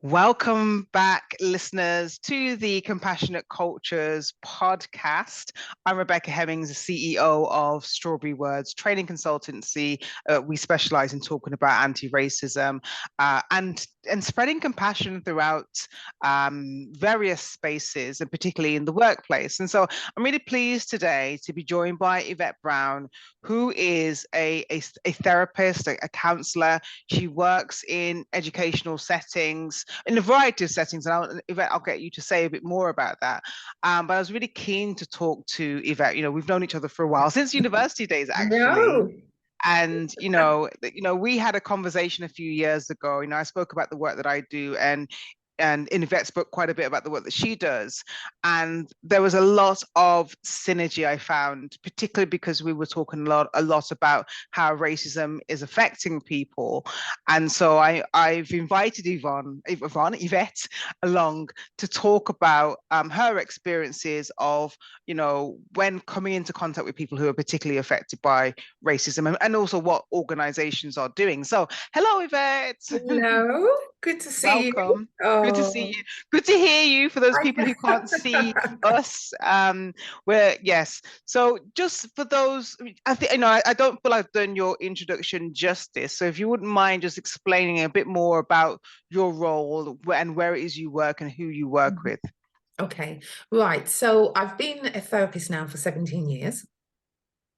Welcome back, listeners, to the Compassionate Cultures podcast. I'm Rebecca Hemmings, the CEO of Strawberry Words Training Consultancy. We specialize in talking about anti-racism and spreading compassion throughout various spaces, and particularly in the workplace. And so I'm really pleased today to be joined by Yvette Browne, who is a therapist, a counselor. She works in educational settings, in a variety of settings, and Yvette, I'll get you to say a bit more about that. But I was really keen to talk to Yvette. We've known each other for a while, since university days, actually. No. And we had a conversation a few years ago. I spoke about the work that I do, and Yvette spoke quite a bit about the work that she does. And there was a lot of synergy I found, particularly because we were talking a lot about how racism is affecting people. And so I've invited Yvette along to talk about her experiences of, when coming into contact with people who are particularly affected by racism, and also what organizations are doing. So hello, Yvette. Hello. Good to see you. Welcome. Good to see Oh, you. Good to hear you. For those people who can't see us, yes. So just for those, I think I don't feel I've done your introduction justice. So if you wouldn't mind just explaining a bit more about your role and where it is you work and who you work with. Okay, right. So I've been a therapist now for 17 years.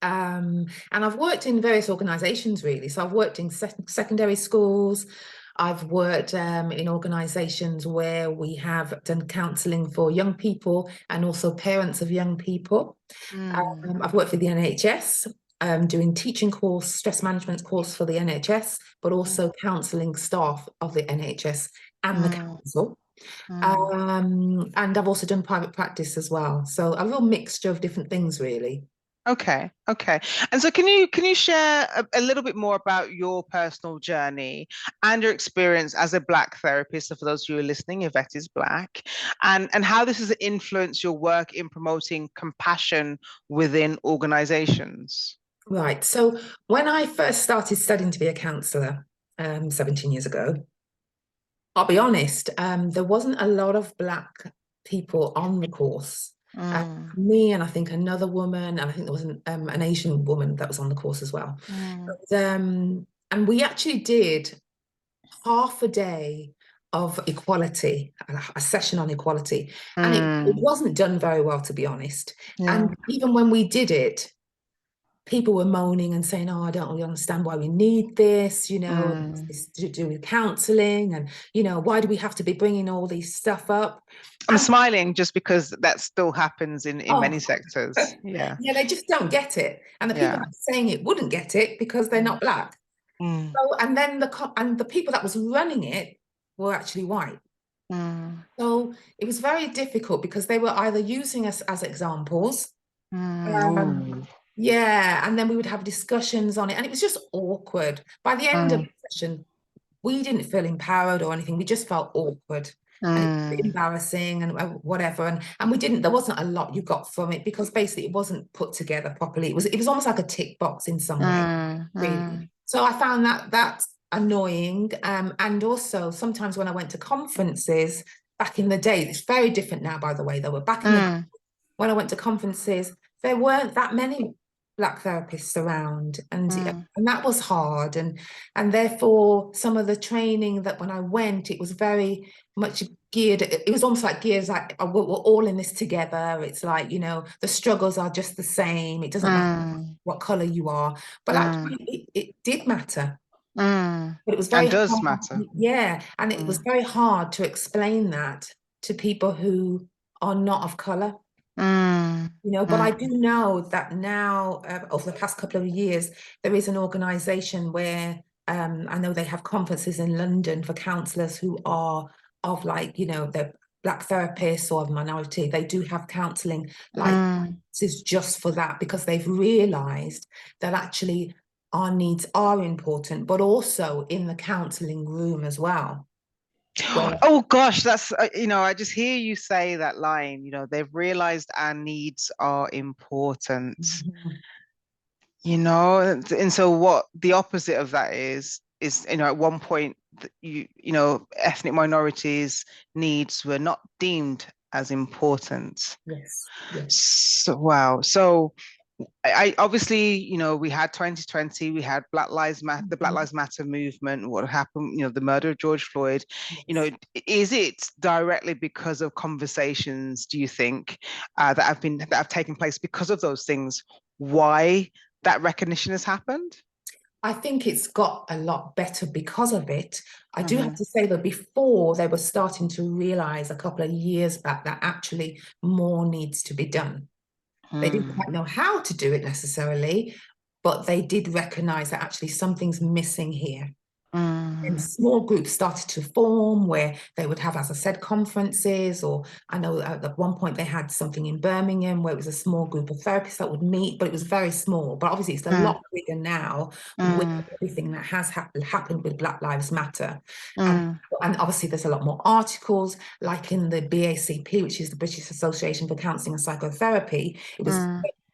And I've worked in various organizations, really. So I've worked in secondary schools. I've worked in organizations where we have done counselling for young people and also parents of young people. I've worked for the NHS, doing teaching course, stress management course for the NHS, but also counselling staff of the NHS and the council. And I've also done private practice as well. So a real mixture of different things, really. Okay. And so can you share a little bit more about your personal journey and your experience as a Black therapist? So for those who are listening, Yvette is Black, and how this has influenced your work in promoting compassion within organizations. Right. So when I first started studying to be a counsellor 17 years ago, I'll be honest, there wasn't a lot of Black people on the course. Me and I think another woman, and I think there was an Asian woman that was on the course as well. And we actually did half a day of equality, a session on equality. And it wasn't done very well, to be honest. Yeah. And even when we did it, people were moaning and saying, oh, I don't really understand why we need this, it's to do with counselling, and, why do we have to be bringing all these stuff up? I'm smiling just because that still happens in many sectors. Yeah. Yeah, they just don't get it. And the people that are saying it wouldn't get it because they're not Black. So, and then the people that was running it were actually white. So it was very difficult because they were either using us as examples. Yeah, and then we would have discussions on it, and it was just awkward. By the end of the session, we didn't feel empowered or anything. We just felt awkward and embarrassing and whatever. And we didn't. There wasn't a lot you got from it because basically it wasn't put together properly. It was almost like a tick box in some way, really. So I found that annoying. And also sometimes when I went to conferences back in the day, it's very different now, by the way. Though, back in the when I went to conferences, there weren't that many Black therapists around, and that was hard, and therefore some of the training that when I went, it was very much geared. It was almost like gears, like we're all in this together. It's like, the struggles are just the same. It doesn't matter what color you are, but actually it did matter. But it was very and does hard, matter. yeah, and it was very hard to explain that to people who are not of color. But I do know that now, over the past couple of years, there is an organization where I know they have conferences in London for counselors who are of, like, they're Black therapists or of minority. They do have counseling like this is just for that, because they've realized that actually our needs are important, but also in the counseling room as well. Oh gosh, that's I just hear you say that line. They've realized our needs are important. And so what the opposite of that is at one point ethnic minorities' needs were not deemed as important. Yes. Yes. So, wow. So I obviously, we had 2020, we had Black Lives Matter, the Black Lives Matter movement, what happened, the murder of George Floyd. Yes. Is it directly because of conversations, do you think, that have taken place because of those things, why that recognition has happened? I think it's got a lot better because of it. I do have Mm-hmm. to say that before they were starting to realize a couple of years back that actually more needs to be done. They didn't quite know how to do it necessarily, but they did recognize that actually something's missing here. And Mm, small groups started to form where they would have, as I said, conferences, or I know at one point they had something in Birmingham where it was a small group of therapists that would meet, but it was very small. But obviously it's a mm, lot bigger now with mm, everything that has happened with Black Lives Matter. And, mm, and obviously there's a lot more articles, like in the BACP, which is the British Association for Counselling and Psychotherapy. It was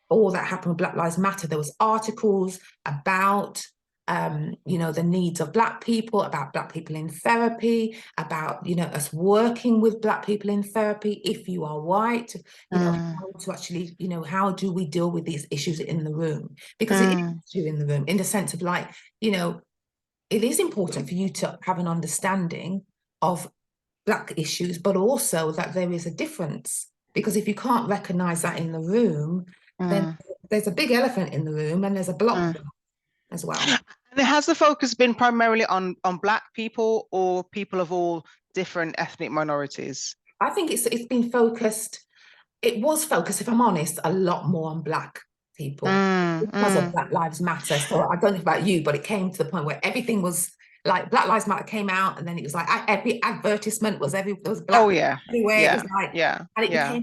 all that happened with Black Lives Matter. There was articles about the needs of Black people, about Black people in therapy, about, us working with Black people in therapy. If you are white, how to actually, how do we deal with these issues in the room? Because it is an issue in the room, in the sense of like, it is important for you to have an understanding of Black issues, but also that there is a difference. Because if you can't recognize that in the room, then there's a big elephant in the room and there's a block mm. as well. And has the focus been primarily on Black people or people of all different ethnic minorities? I think it's been focused. It was focused, if I'm honest, a lot more on Black people because of Black Lives Matter. So I don't know about you, but it came to the point where everything was like Black Lives Matter came out, and then it was like every advertisement was there was Oh Black yeah, everywhere. It yeah, was like, yeah, and yeah,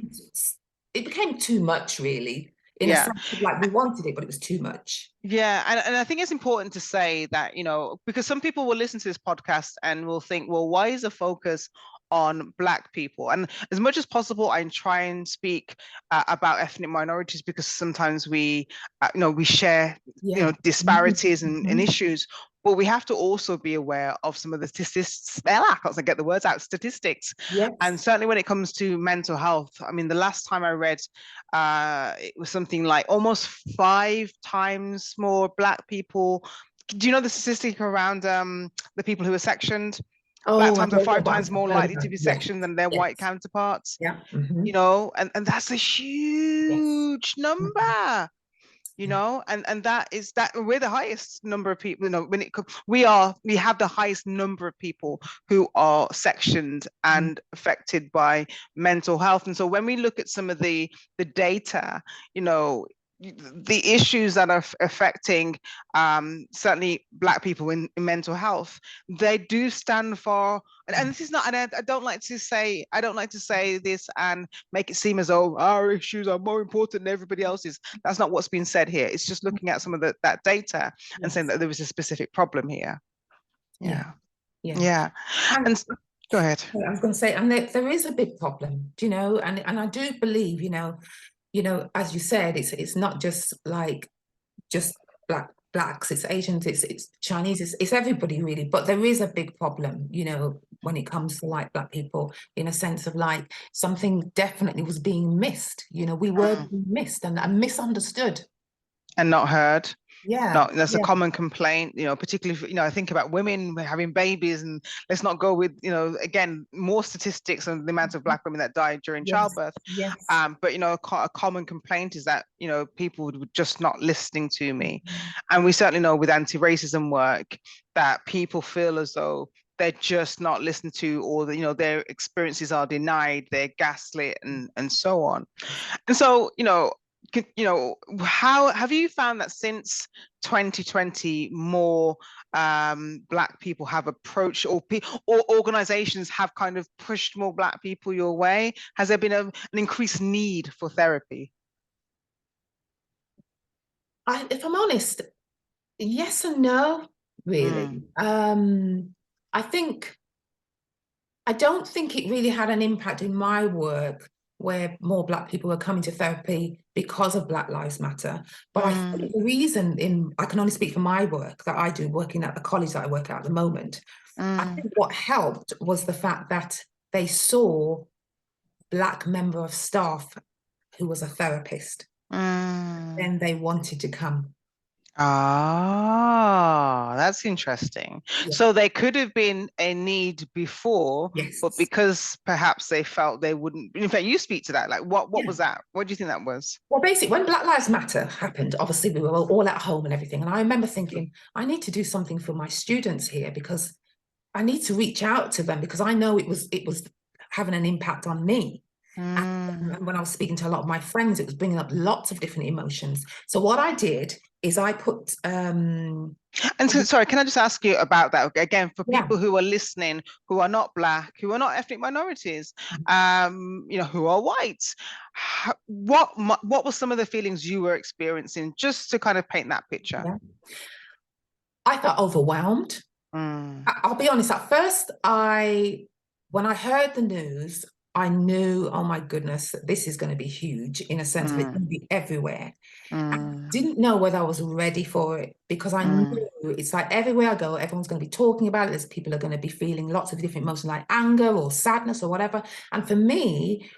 it became too much, really, in a yeah. sense of like we wanted it, but it was too much. Yeah, and I think it's important to say that, because some people will listen to this podcast and will think, well, why is the focus on Black people? And as much as possible, I try and speak about ethnic minorities because sometimes we share, Yeah. disparities and issues. But we have to also be aware of some of the statistics. I can't get the words out. Statistics, and Yes. certainly when it comes to mental health. I mean, the last time I read, it was something like almost 5 times more Black people. Do you know the statistic around the people who are sectioned? Black Oh, I times are don't know, five but times more I've heard likely about to it. be Yes. sectioned than their white Yes. counterparts. Yeah. And that's a Yes. huge number. Yeah. And that is that we're the highest number of people, when we have the highest number of people who are sectioned and affected by mental health. And so when we look at some of the data, you know the issues that are affecting certainly Black people in mental health, they do stand for, and this is not, and I don't like to say this and make it seem as though our issues are more important than everybody else's. That's not what's being said here. It's just looking at some of that data and saying Yes. that there is a specific problem here. Yeah. Yeah. Yeah. Yeah. And And go ahead. I was going to say, and there is a big problem, and I do believe, as you said, it's not just like just blacks, it's Asians, it's Chinese, it's everybody really. But there is a big problem, when it comes to like Black people, in a sense of like something definitely was being missed. We were being missed and misunderstood. And not heard. Yeah. No, that's a Yeah. common complaint, particularly, I think about women having babies, and let's not go with, again, more statistics on the amount of Black women that died during Yes. childbirth. Yes. But, a common complaint is that, people were just not listening to me. And we certainly know with anti-racism work that people feel as though they're just not listened to, or their experiences are denied, they're gaslit and so on. And so, how have you found that since 2020 more Black people have approached, or organizations have kind of pushed more Black people your way? Has there been an increased need for therapy? If I'm honest, yes and no, Mm, really. I think I don't think it really had an impact in my work where more Black people were coming to therapy because of Black Lives Matter. But I think the reason I can only speak for my work that I do, working at the college that I work at the moment, I think what helped was the fact that they saw Black member of staff who was a therapist. Then they wanted to come. Ah, that's interesting. Yeah. So there could have been a need before, Yes. but because perhaps they felt they wouldn't. In fact, you speak to that. Like, what was that? What do you think that was? Well, basically, when Black Lives Matter happened, obviously we were all at home and everything. And I remember thinking, I need to do something for my students here because I need to reach out to them because I know it was having an impact on me. And when I was speaking to a lot of my friends, it was bringing up lots of different emotions. So what I did is I put And so, sorry, can I just ask you about that again for people who are listening, who are not Black, who are not ethnic minorities, who are white? What were some of the feelings you were experiencing, just to kind of paint that picture? Yeah. I felt overwhelmed. I'll be honest, at first, when I heard the news, I knew, oh my goodness, this is going to be huge in a sense of it's going to be everywhere. I didn't know whether I was ready for it because I knew it's like everywhere I go, everyone's going to be talking about it. There's people are going to be feeling lots of different emotions like anger or sadness or whatever. And for me,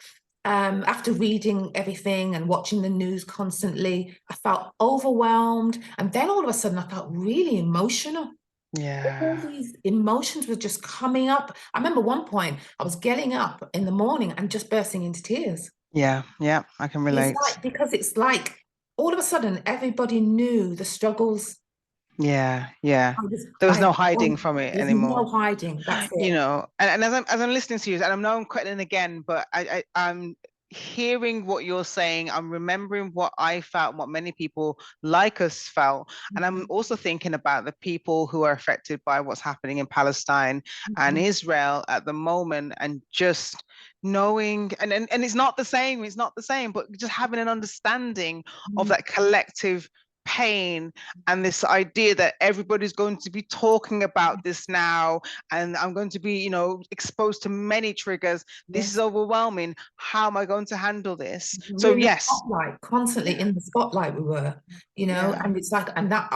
after reading everything and watching the news constantly, I felt overwhelmed. And then all of a sudden, I felt really emotional. Yeah. All these emotions were just coming up. I remember one point I was getting up in the morning and just bursting into tears. Yeah, I can relate. Because it's like all of a sudden everybody knew the struggles. Yeah. There was no hiding from it There's anymore. no hiding. That's it. And as I'm listening to you, and I know I'm quitting again, but I'm hearing what you're saying. I'm remembering what I felt, what many people like us felt. And I'm also thinking about the people who are affected by what's happening in Palestine and Israel at the moment, and just knowing, and it's not the same, but just having an understanding of that collective pain and this idea that everybody's going to be talking about this now, and I'm going to be exposed to many triggers. This is overwhelming. How am I going to handle this? So yes, constantly in the spotlight we were, and it's like, and that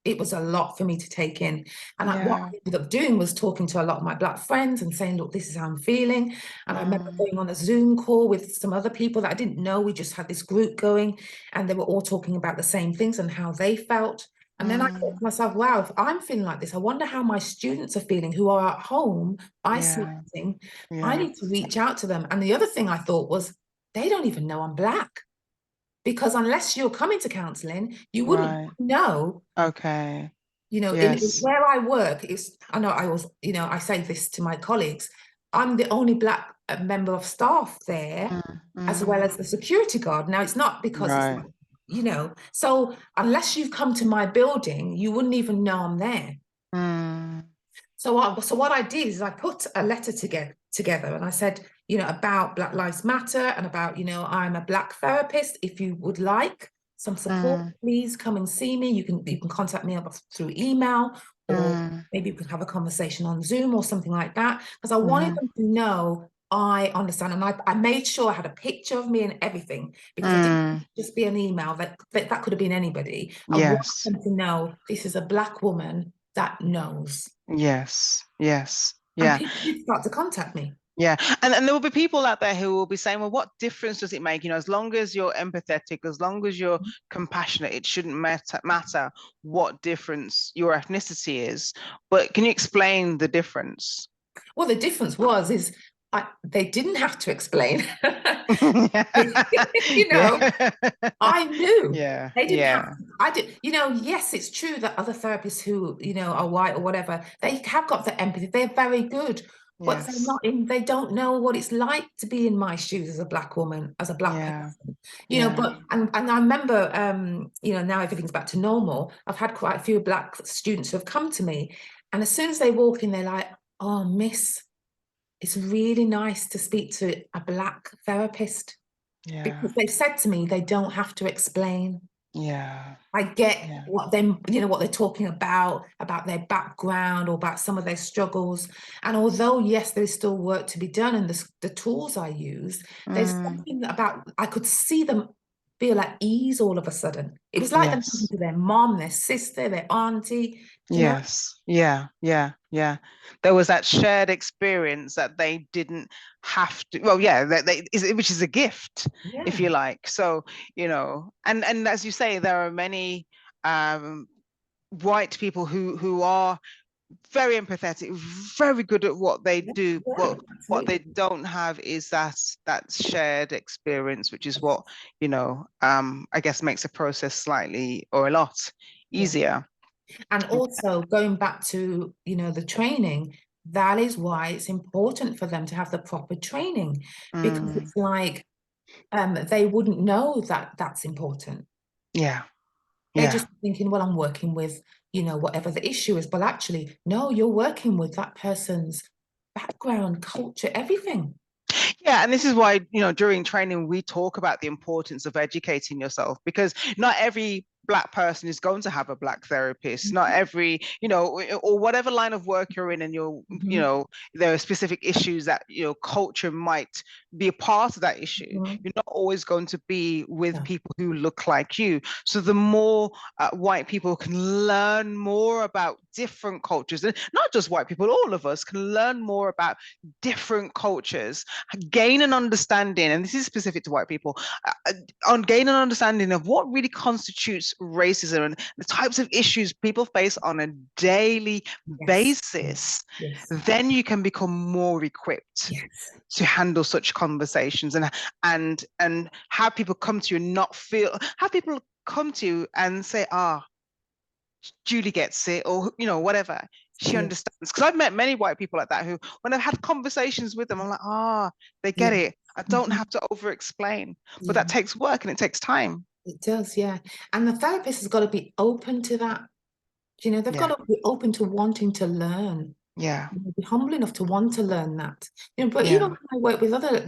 it was a lot for me to take in. And what I ended up doing was talking to a lot of my Black friends and saying, look, this is how I'm feeling. And I remember going on a Zoom call with some other people that I didn't know. We just had this group going and they were all talking about the same things and how they felt. And then I thought to myself, wow, if I'm feeling like this, I wonder how my students are feeling who are at home isolating. I need to reach out to them. And the other thing I thought was, they don't even know I'm Black. Because unless you're coming to counseling, you wouldn't know. Okay. In where I work, I know I was, I say this to my colleagues, I'm the only Black member of staff there, as well as the security guard. Now, it's not because so unless you've come to my building, you wouldn't even know I'm there. So what I did is I put a letter together and I said, about Black Lives Matter and about, I'm a Black therapist. If you would like some support, please come and see me. You can contact me through email, or maybe we could have a conversation on Zoom or something like that. Because I wanted them to know I understand. And I made sure I had a picture of me and everything, because it didn't just be an email that could have been anybody. I want them to know this is a Black woman that knows. Yes. And people did start to contact me. Yeah. And there will be people out there who will be saying, well, what difference does it make? As long as you're empathetic, as long as you're compassionate, it shouldn't matter what difference your ethnicity is. But can you explain the difference? Well, the difference they didn't have to explain. I knew. They didn't have to. I did. Yes, it's true that other therapists who, are white or whatever, they have got the empathy. They're very good. But they're not they don't know what it's like to be in my shoes as a Black woman, as a Black person. But and I remember now everything's back to normal. I've had quite a few Black students who have come to me, and as soon as they walk in, they're like, oh, miss, it's really nice to speak to a Black therapist. Because they've said to me they don't have to explain. Yeah. I get Yeah. what them, what they're talking about their background or about some of their struggles. And although, yes, there's still work to be done, and the tools I use, there's something about, I could see them feel at ease all of a sudden. It was like them talking Yes. to their mom, their sister, their auntie, do you know? Yes. Yeah. Yeah. Yeah. There was that shared experience that they didn't have to. Well, yeah, which is a gift, if Yeah, you like. So, and as you say, there are many um, white people who are very empathetic, very good at what they yeah, do. yeah, But what they absolutely. don't have is that shared experience, which is what, I guess makes the process slightly or a lot Yeah. easier. And also going back to, the training, that is why it's important for them to have the proper training, because Mm, it's like they wouldn't know that that's important. yeah, They're yeah. just thinking, well, I'm working with, whatever the issue is. But actually, no, you're working with that person's background, culture, everything. Yeah, and this is why, during training, we talk about the importance of educating yourself, because not every Black person is going to have a Black therapist. Not every, or whatever line of work you're in, and Mhm. there are specific issues that, culture might be a part of that issue. Mhm. You're not always going to be with No. people who look like you. So the more white people can learn more about different cultures, and not just white people, all of us can learn more about different cultures, gain an understanding, and this is specific to white people, on gain an understanding of what really constitutes racism and the types of issues people face on a daily Yes. basis, Yes. then you can become more equipped Yes. to handle such conversations, and have people come to you and not feel, have people come to you and say, Julie gets it, or whatever. She Yeah. understands. Because I've met many white people like that who, when I've had conversations with them, I'm like, they Yeah. get it. I don't Mhm. have to over explain. But Yeah. that takes work and it takes time. It does, yeah. And the therapist has got to be open to that. They've got Yeah. to be open to wanting to learn, Yeah. be humble enough to want to learn that. But even Yeah. when I work with other,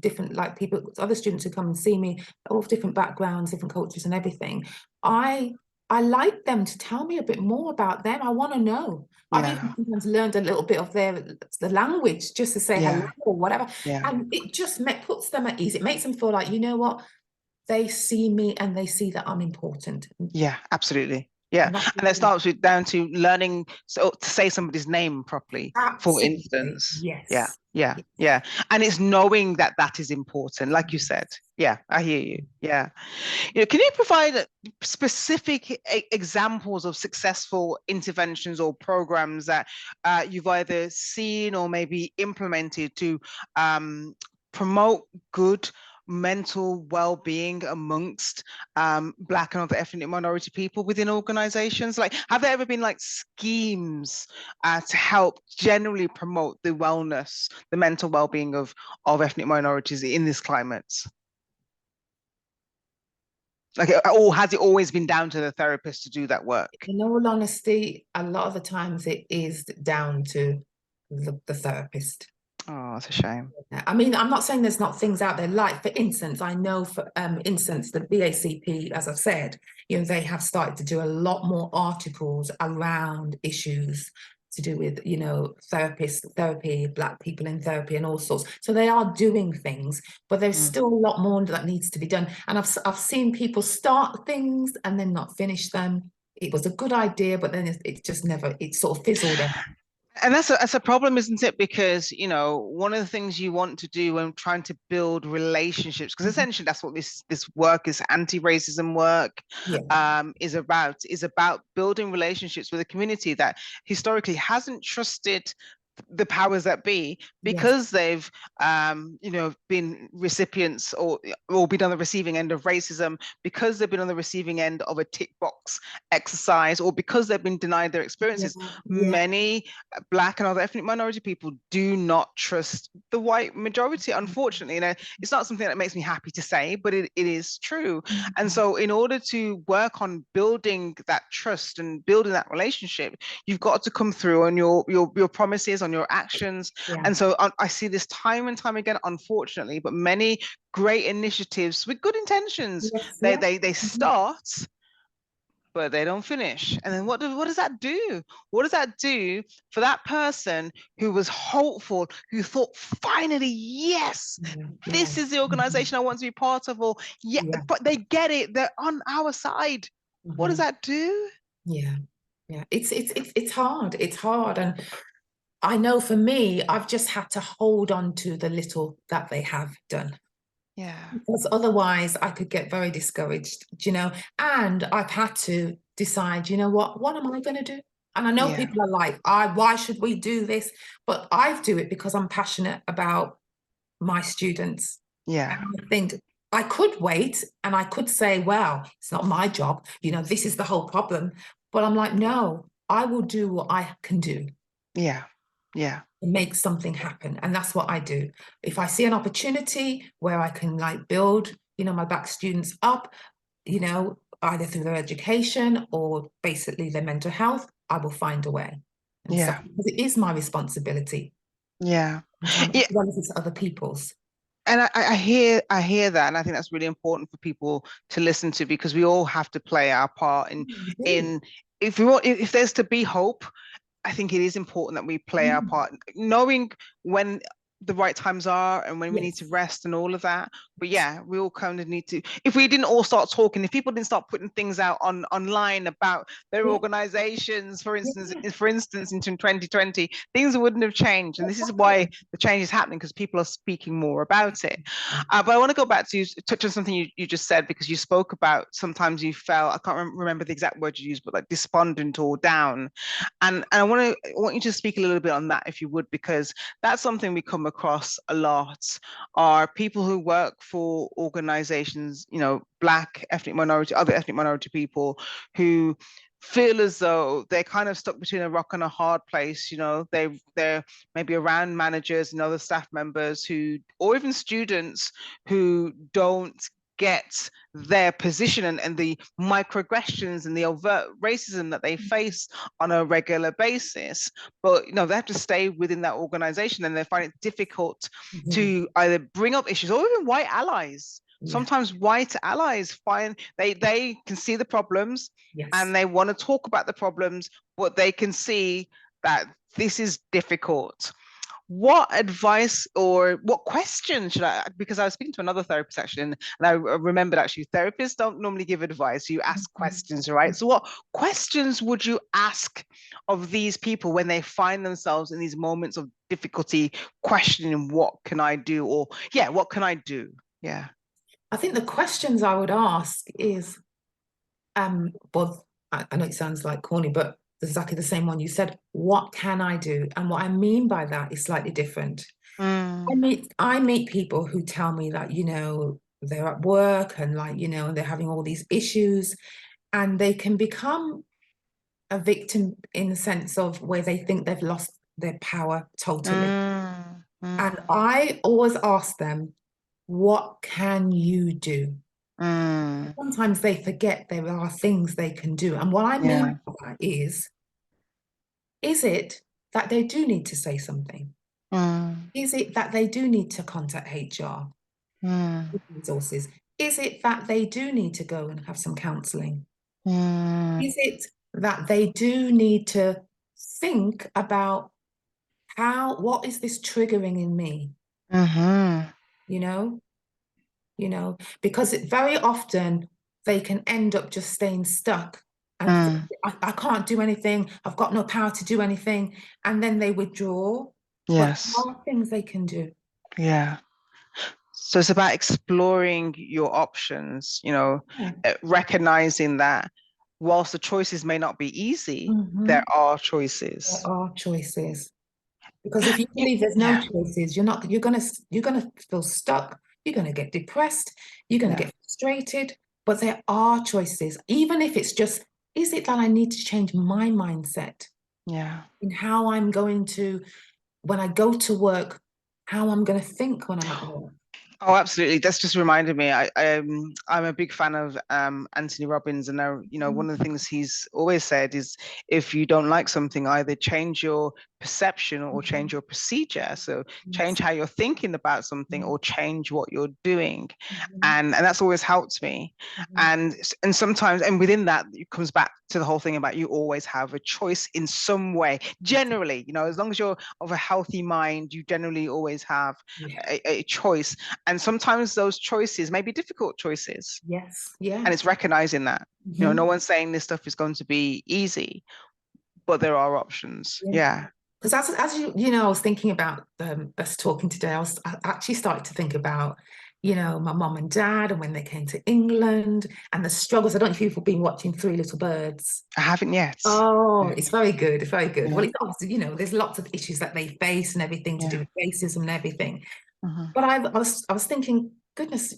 different like people, other students who come and see me, all of different backgrounds, different cultures and everything, I I like them to tell me a bit more about them. I want to know. I've even Yeah. sometimes learned a little bit of the language just to say hello Yeah. or whatever. Yeah. And it just puts them at ease. It makes them feel like, you know what? They see me and they see that I'm important. Yeah. Absolutely. Yeah. And that's And that really starts with down to learning to say somebody's name properly, for absolutely instance. Yeah. yes. Yeah. Yes. Yeah. And it's knowing that that is important, like you said. Yeah, I hear you. Yeah. Can you provide specific examples of successful interventions or programs that you've either seen or maybe implemented to promote good mental well-being amongst Black and other ethnic minority people within organizations? Like, have there ever been like schemes to help generally promote the wellness, the mental well-being of ethnic minorities in this climate? Like, or has it always been down to the therapist to do that work? In all honesty, a lot of the times it is down to the therapist. Oh, it's a shame. I mean, I'm not saying there's not things out there. Like, for instance, I know for instance, the BACP, as I've said, they have started to do a lot more articles around issues to do with, therapy, Black people in therapy and all sorts. So they are doing things, but there's Mm. still a lot more that needs to be done. And I've seen people start things and then not finish them. It was a good idea, but then it just never, it sort of fizzled out. And that's a problem, isn't it? Because, one of the things you want to do when trying to build relationships, because Mhm. essentially that's what this work, is anti-racism work, Yeah, is about building relationships with a community that historically hasn't trusted the powers that be, yes, because they've been recipients, or been on the receiving end of racism, because they've been on the receiving end of a tick box exercise, or because they've been denied their yeah, experiences. yeah. Many Black and other ethnic minority people do not trust the white majority, unfortunately. It's not something that makes me happy to say, but it is true. And Mhm. so in order to work on building that trust and building that relationship, you've got to come through on your promises, on your actions. Yeah. And so I see this time and time again, unfortunately, but many great initiatives with good intentions, Yes, they yeah. they start, but they don't finish. And then what does that do? What does that do for that person who was hopeful, who thought, finally, yes, this is the organization I want to be part of, or yeah, but they get it, they're on our side. What does that do? Yeah. It's hard. It's hard. And I know for me, I've just had to hold on to the little that they have done. Yeah. Because otherwise I could get very discouraged, and I've had to decide, what am I going to do? And I know people are like, why should we do this? But I do it because I'm passionate about my students. Yeah. And I think I could wait and I could say, well, it's not my job. This is the whole problem. But I'm like, no, I will do what I can do. Yeah. Yeah. Make something happen. And that's what I do. If I see an opportunity where I can build, my Black students up, either through their education or basically their mental health, I will find a way. And so, because it is my responsibility. Yeah. As well as it's other people's. And I hear that, and I think that's really important for people to listen to, because we all have to play our part in if there's to be hope. I think it is important that we play our part, knowing when the right times are and when we need to rest and all of that. But yeah, we all kind of need to, if we didn't all start talking, if people didn't start putting things out online about their organizations, for instance in 2020, things wouldn't have changed. And this is why the change is happening, because people are speaking more about it. But I want to go back to touch on something you just said, because you spoke about sometimes you felt, I can't remember the exact word you used, but like despondent or down. And I want you to speak a little bit on that, if you would, because that's something we come across a lot, are people who work for organizations, Black, ethnic minority, other ethnic minority people, who feel as though they're kind of stuck between a rock and a hard place. They're maybe around managers and other staff members who, or even students who don't get their position, and the microaggressions and the overt racism that they face on a regular basis. But they have to stay within that organization, and they find it difficult to either bring up issues, or even white allies. Sometimes white allies find they can see the problems, and they want to talk about the problems, but they can see that this is difficult. What advice or what questions should I, because I was speaking to another therapist actually, and I remembered actually therapists don't normally give advice, you ask questions, right? So what questions would you ask of these people when they find themselves in these moments of difficulty, questioning what can I do, or what can I do? I think the questions I would ask is, well, I know it sounds like corny, but exactly the same one you said. What can I do? And what I mean by that is slightly different. I meet people who tell me that, they're at work and they're having all these issues, and they can become a victim in the sense of where they think they've lost their power totally. And I always ask them, what can you do? Sometimes they forget there are things they can do. And what I mean by that is it that they do need to say something? Is it that they do need to contact HR resources? Is it that they do need to go and have some counseling? Is it that they do need to think about what is this triggering in me? Because very often they can end up just staying stuck and I can't do anything. I've got no power to do anything. And then they withdraw. But there are things they can do. So it's about exploring your options, recognizing that whilst the choices may not be easy, there are choices. There are choices. Because if you believe there's no choices, you're gonna feel stuck, you're gonna get depressed, you're gonna get frustrated. But there are choices, even if it's just, is it that I need to change my mindset? In how I'm going to, when I go to work, how I'm going to think when I'm at work. Oh, absolutely. That's just reminded me. I'm a big fan of Anthony Robbins, and one of the things he's always said is, if you don't like something, either change your perception or change Mhm. your procedure. So change Yes. how you're thinking about something Mhm. or change what you're doing, Mhm. and that's always helped me. Mhm. And sometimes, and within that, it comes back to the whole thing about you always have a choice in some way. Generally, as long as you're of a healthy mind, you generally always have Yeah. a choice, and sometimes those choices may be difficult choices. Yes. And Yes. it's recognizing that. No Mhm. one's saying this stuff is going to be easy, but there are options. Yeah. Yeah. Because as I was thinking about us talking today, I actually started to think about, my mom and dad and when they came to England and the struggles. I don't know if you've been watching Three Little Birds. I haven't yet. Oh, Yeah. it's very good. It's very good. Yeah. Well, it's obviously, there's lots of issues that they face and everything to do Yeah. with racism and everything. Mhm. But I was thinking, goodness,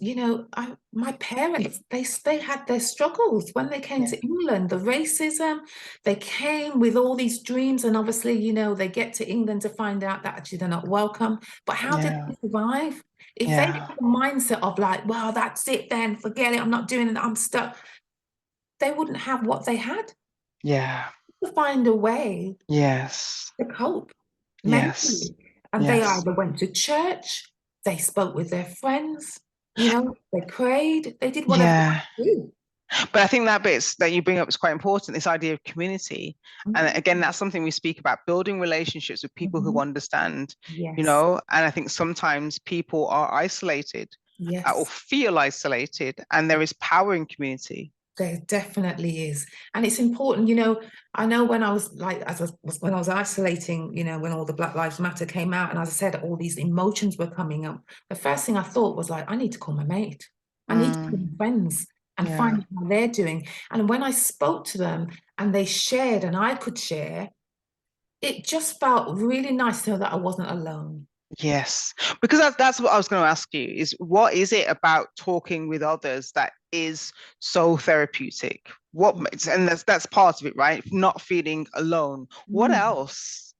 my parents, they had their struggles when they came Yeah. to England, the racism, they came with all these dreams, and obviously, they get to England to find out that actually they're not welcome. But how did Yeah. they survive? If they Yeah. had the mindset of like, well, that's it then, forget it, I'm not doing it, I'm stuck, they wouldn't have what they had. Yeah. To find a way Yes. to cope Yes. mentally. And they Yes. either went to church, they spoke with their friends, they prayed, they did whatever Yeah. they do. But I think that bit that you bring up is quite important, this idea of community. And Mhm. again, that's something we speak about, building relationships with people who Mhm. understand, Yes, and I think sometimes people are isolated or yes. feel isolated, and there is power in community. There definitely is. And it's important, I know when I was like, when I was isolating, when all the Black Lives Matter came out, and as I said, all these emotions were coming up, the first thing I thought was like, I need to call my mate. I need to call my Mm, friends and find yeah. out how they're doing. And when I spoke to them and they shared and I could share, it just felt really nice to know that I wasn't alone. Yes, because that's what I was going to ask you is, what is it about talking with others that is so therapeutic? And that's part of it, right? Not feeling alone. What Mm. else?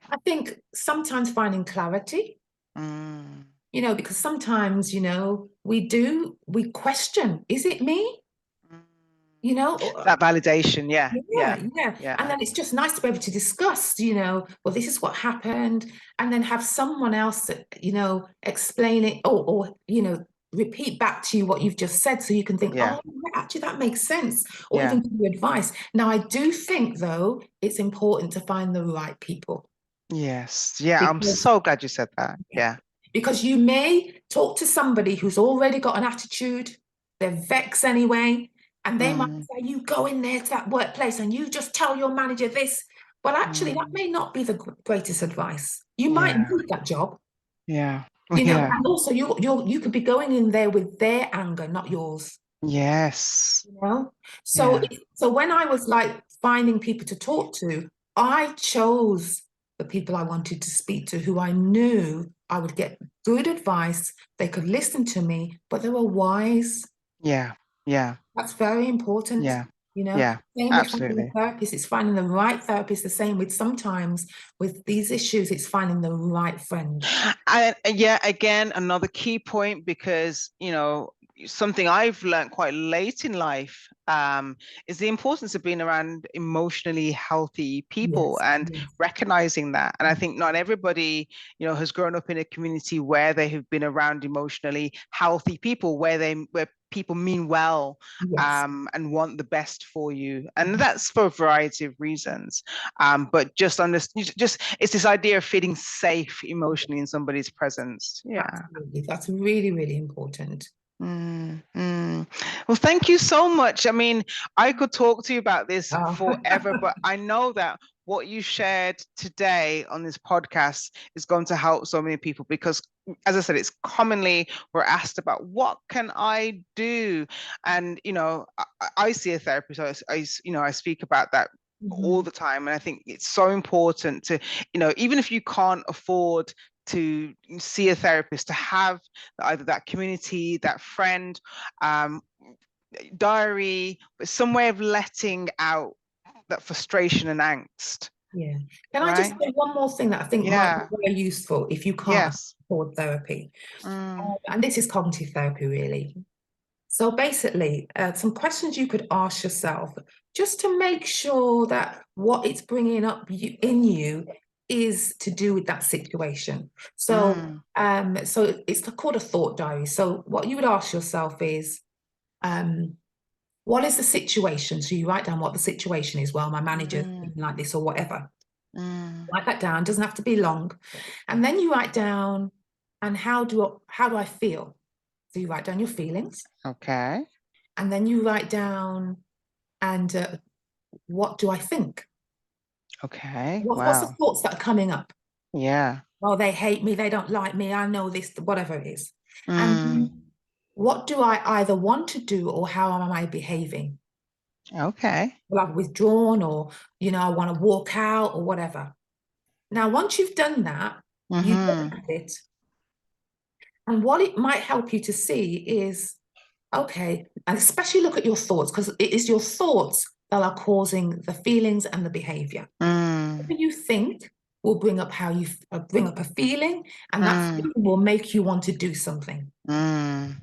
I think sometimes finding clarity, Mm, because sometimes, we question, is it me? mm. You know, or- That validation, yeah, yeah, yeah, yeah. And yeah, then it's just nice to be able to discuss, well, this is what happened, and then have someone else that, explain it or, repeat back to you what you've just said so you can think, yeah, oh, yeah, actually, that makes sense, or yeah. even give you advice. Now, I do think, though, it's important to find the right people Yes, yeah. I'm because so glad you said that. yeah. Yeah. Because you may talk to somebody who's already got an attitude, they're vexed anyway, and they might Mm, say, you go in there to that workplace and you just tell your manager this. But actually, that mm, may not be the greatest advice. You might yeah, need that job, yeah, yeah. and also you could be going in there with their anger, not yours. Yes, you know so yeah, so when I was like finding people to talk to, I chose the people I wanted to speak to, who I knew I would get good advice, they could listen to me, but they were wise. yeah, yeah, That's very important. yeah, you know yeah. Same with finding Absolutely. a therapist, it's finding the right therapist. The same with sometimes with these issues, it's finding the right friend. And yeah, again, another key point, because something I've learned quite late in life, is the importance of being around emotionally healthy people Yes, and yes, recognizing that. And I think not everybody, has grown up in a community where they have been around emotionally healthy people, where people mean well, yes. and want the best for you, and that's for a variety of reasons. But just it's this idea of feeling safe emotionally in somebody's presence. Yeah. Absolutely, that's really, really important. Mm, mm. Well, thank you so much. I mean, I could talk to you about this Oh. forever, but I know that what you shared today on this podcast is going to help so many people, because, as I said, it's commonly we're asked about, what can I do? And, I see a therapist. I speak about that all Mhm. the time. And I think it's so important to, even if you can't afford to see a therapist, to have either that community, that friend, um, diary, but some way of letting out that frustration and angst. Yeah. Can I just right? say one more thing that I think might be Yeah. very useful if you can't Yes. afford therapy? Mm, And this is cognitive therapy, really. So basically, some questions you could ask yourself just to make sure that what it's bringing up in you is to do with that situation. So, mm, so it's called a thought diary. So what you would ask yourself is, what is the situation? So you write down what the situation is. Well, my manager's mm, like this or whatever. mm. Write that down. Doesn't have to be long. And then you write down, and how do I feel? So you write down your feelings, Okay. and then you write down, and what do I think? Okay. What's the Wow. thoughts that are coming up? Yeah. Oh, they hate me. They don't like me. I know this, whatever it is. And Mm, what do I either want to do, or how am I behaving? okay. Well, I've withdrawn, or I want to walk out, or whatever. Now, once you've done that, you Mm-hmm. look at it, and what it might help you to see is, okay, and especially look at your thoughts, because it is your thoughts that are causing the feelings and the behavior. Mm, Whatever you think will bring up how you bring up a feeling, and that mm, feeling will make you want to do something. mm,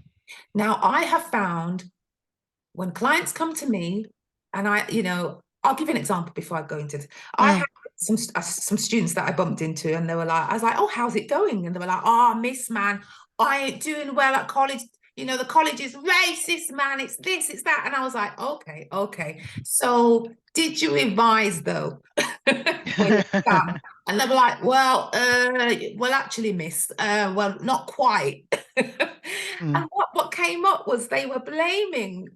Now, I have found when clients come to me, and I'll give you an example before I go into it. I mm, had some students that I bumped into, and they were like, I was like, oh, how's it going? And they were like, oh, miss, man, I ain't doing well at college. The college is racist, man. It's this, it's that. And I was like, okay, okay. So did you revise though for your exam? And they were like, well, actually, miss, well, not quite. mm, And what came up was they were blaming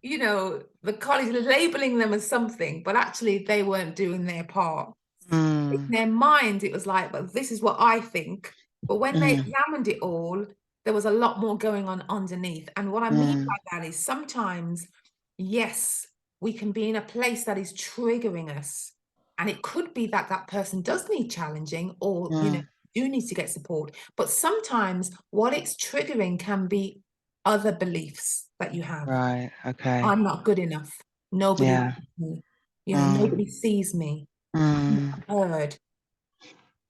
the college, labeling them as something, but actually they weren't doing their part. In mm, their mind, it was like, but this is what I think. But when they mm, examined it all, there was a lot more going on underneath. And what I mean mm, by that is sometimes, yes, we can be in a place that is triggering us. And it could be that that person does need challenging, or, mm. do need to get support. But sometimes what it's triggering can be other beliefs that you have. Right. Okay. I'm not good enough. Nobody Yeah. likes me. Mm, Nobody sees me. I'm mm, not heard.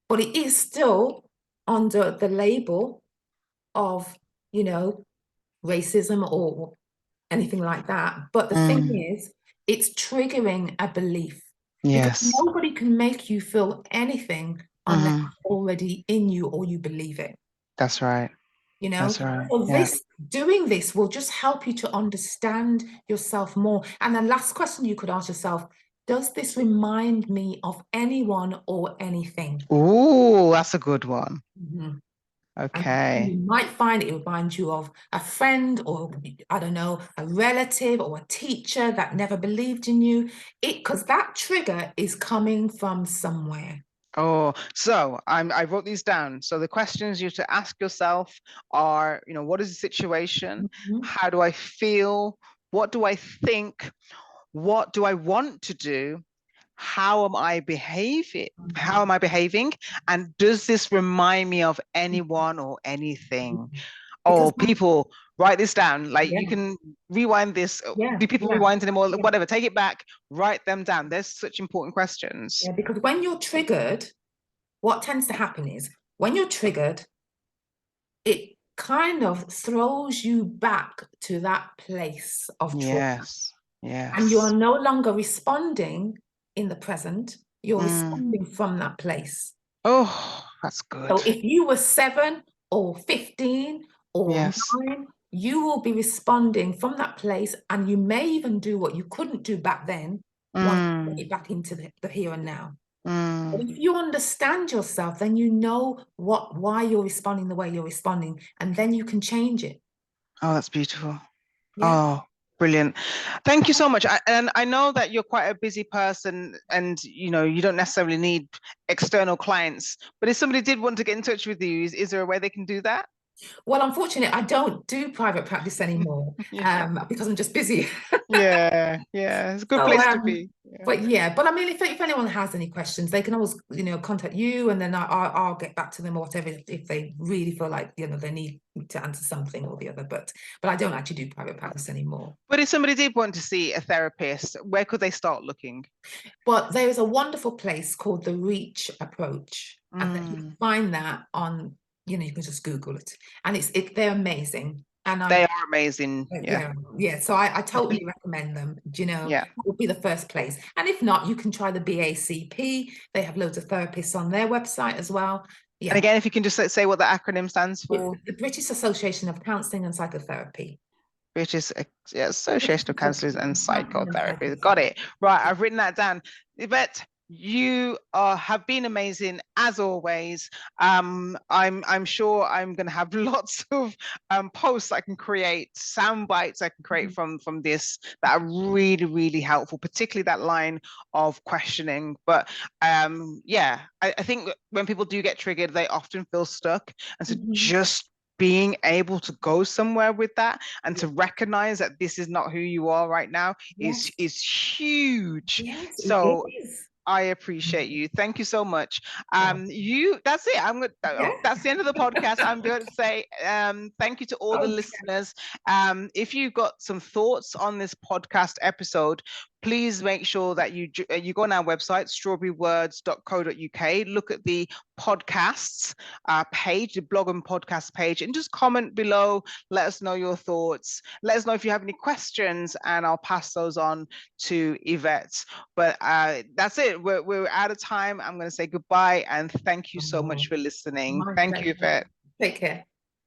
But it is still under the label of, you know, racism or anything like that. But the thing mm. is, it's triggering a belief, because Yes. nobody can make you feel anything unless Mm-hmm. it's already in you or you believe it. That's right. you know That's right. so Yeah. doing this will just help you to understand yourself more. And the last question you could ask yourself: does this remind me of anyone or anything? Ooh, that's a good one. Mhm. And Okay. you might find it reminds you of a friend, or I don't know, a relative or a teacher that never believed in you. Because that trigger is coming from somewhere. Oh, so I wrote these down. So the questions you have to ask yourself are, what is the situation? Mhm. How do I feel? What do I think? What do I want to do? How am I behaving? How am I behaving? And does this remind me of anyone or anything? Because Oh, people, write this down. Like you yeah, can rewind this. yeah, Do people yeah, rewind anymore? yeah. Whatever, take it back, write them down. There's such important questions. Yeah, because when you're triggered, what tends to happen is when you're triggered, it kind of throws you back to that place of trauma. Yes, And you are yes. no longer responding in the present, you're Mm. responding from that place. Oh, that's good. So if you were 7 or 15 or Yes. 9, you will be responding from that place, and you may even do what you couldn't do back then once you Mm, get it back into the here and now. But mm. if you understand yourself, then you know why you're responding the way you're responding, and then you can change it. Oh, that's beautiful. Yeah. Oh, brilliant. Thank you so much. And I know that you're quite a busy person and you don't necessarily need external clients, but if somebody did want to get in touch with you, is there a way they can do that? Well, unfortunately, I don't do private practice anymore Yeah. because I'm just busy. Yeah, yeah, it's a good So, place to be. Yeah. but I mean, if anyone has any questions, they can always, contact you, and then I'll get back to them or whatever if they really feel like, they need to answer something or the other. But I don't actually do private practice anymore. But if somebody did want to see a therapist, where could they start looking? But there is a wonderful place called the Reach Approach, and then you can find that on, you can just Google it, and they're amazing. And They are amazing. Yeah. yeah. So I totally recommend them. Yeah. That would be the first place. And if not, you can try the BACP. They have loads of therapists on their website as well. And Yeah. again, if you can just say what the acronym stands It's for. the British Association of Counselling and Psychotherapy. British Association of Counselors and Counselling and Psychotherapists. Got Psychotherapy. it. Right, I've written that down. Yvette, you have been amazing as always. I'm sure I'm going to have lots of posts I can create, sound bites I can create from this that are really, really helpful, particularly that line of questioning. But yeah, I think when people do get triggered, they often feel stuck, and so just being able to go somewhere with that and to recognize that this is not who you are right now is huge. Yes, it So is. I appreciate you. Thank you so much. Oh, That's it. yeah. That's the end of the podcast. I'm going to say thank you to all the listeners. If you got some thoughts on this podcast episode, please make sure that you go on our website, strawberrywords.co.uk, look at the podcasts page, the blog and podcast page, and just comment below. Let us know your thoughts. Let us know if you have any questions, and I'll pass those on to Yvette. But that's it. We're out of time. I'm going to say goodbye, and thank you so much for listening. Thank you, Yvette. Take care.